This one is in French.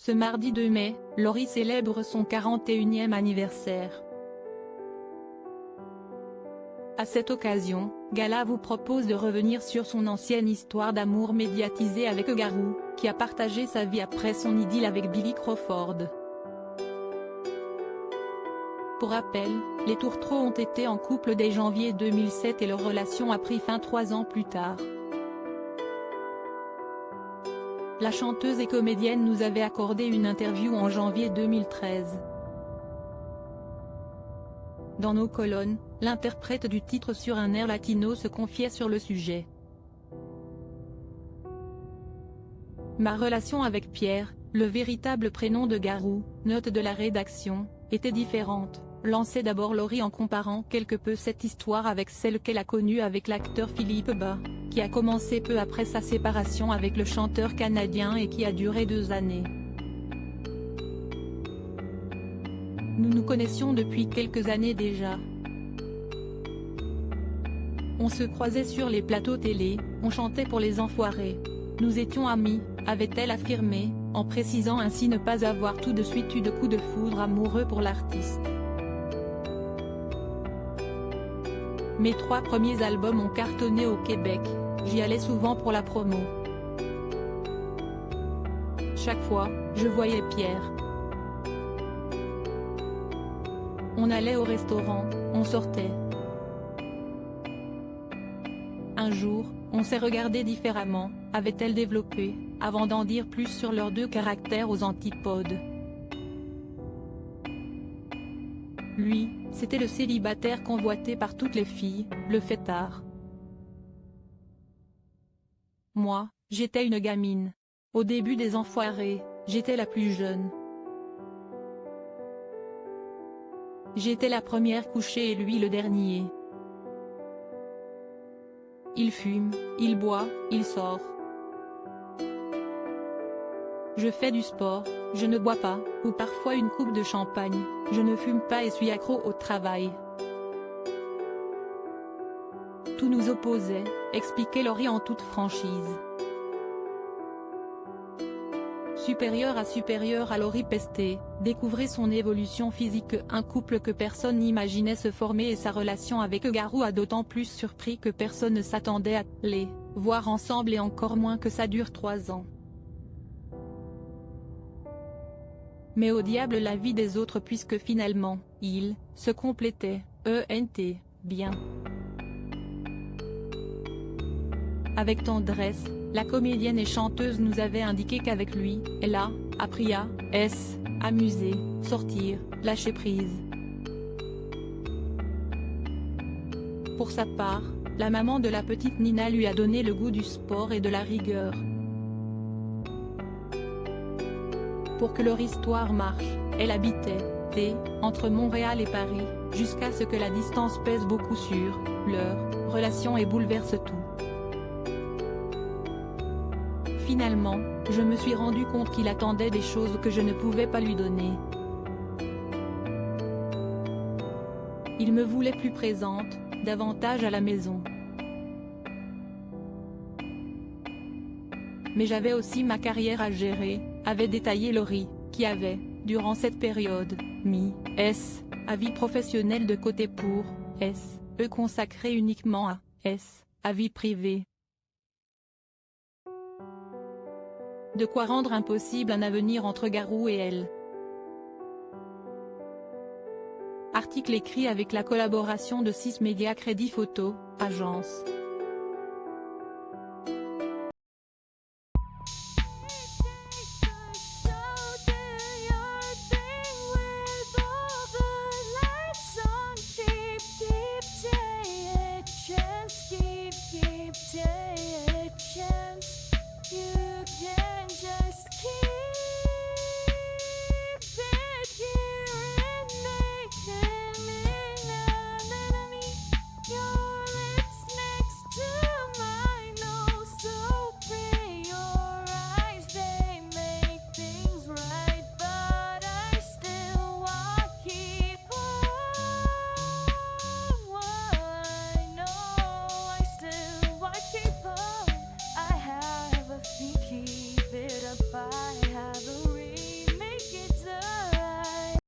Ce mardi 2 mai, Laurie célèbre son 41e anniversaire. À cette occasion, Gala vous propose de revenir sur son ancienne histoire d'amour médiatisée avec Garou, qui a partagé sa vie après son idylle avec Billy Crawford. Pour rappel, les Tourtereaux ont été en couple dès janvier 2007 et leur relation a pris fin 3 ans plus tard. La chanteuse et comédienne nous avait accordé une interview en janvier 2013. Dans nos colonnes, l'interprète du titre sur un air latino se confiait sur le sujet. Ma relation avec Pierre, le véritable prénom de Garou, note de la rédaction, était différente, lançait d'abord Laurie en comparant quelque peu cette histoire avec celle qu'elle a connue avec l'acteur Philippe Bas, qui a commencé peu après sa séparation avec le chanteur canadien et qui a duré 2 années. Nous nous connaissions depuis quelques années déjà. On se croisait sur les plateaux télé, on chantait pour les Enfoirés. Nous étions amis, avait-elle affirmé, en précisant ainsi ne pas avoir tout de suite eu de coup de foudre amoureux pour l'artiste. Mes 3 premiers albums ont cartonné au Québec, j'y allais souvent pour la promo. Chaque fois, je voyais Pierre. On allait au restaurant, on sortait. Un jour, on s'est regardé différemment, avait-elle développé, avant d'en dire plus sur leurs 2 caractères aux antipodes. Lui, c'était le célibataire convoité par toutes les filles, le fêtard. Moi, j'étais une gamine. Au début des Enfoirés, j'étais la plus jeune. J'étais la première couchée et lui le dernier. Il fume, il boit, il sort. Je fais du sport, je ne bois pas, ou parfois une coupe de champagne, je ne fume pas et suis accro au travail. Tout nous opposait, expliquait Laurie en toute franchise. Supérieur à Laurie Pesté, découvrez son évolution physique, un couple que personne n'imaginait se former et sa relation avec Garou a d'autant plus surpris que personne ne s'attendait à les voir ensemble et encore moins que ça dure 3 ans. Mais au diable la vie des autres puisque finalement, ils se complétaient, bien. Avec tendresse, la comédienne et chanteuse nous avait indiqué qu'avec lui, elle a appris à amuser, sortir, lâcher prise. Pour sa part, la maman de la petite Nina lui a donné le goût du sport et de la rigueur. Pour que leur histoire marche, elle habitait entre Montréal et Paris, jusqu'à ce que la distance pèse beaucoup sur leur relation et bouleverse tout. Finalement, je me suis rendu compte qu'il attendait des choses que je ne pouvais pas lui donner. Il me voulait plus présente, davantage à la maison. Mais j'avais aussi ma carrière à gérer, avait détaillé Laurie, qui avait, durant cette période, mis sa vie professionnelle de côté pour consacrer uniquement à sa vie privée. De quoi rendre impossible un avenir entre Garou et elle. Article écrit avec la collaboration de 6 médias Crédit Photo, agence.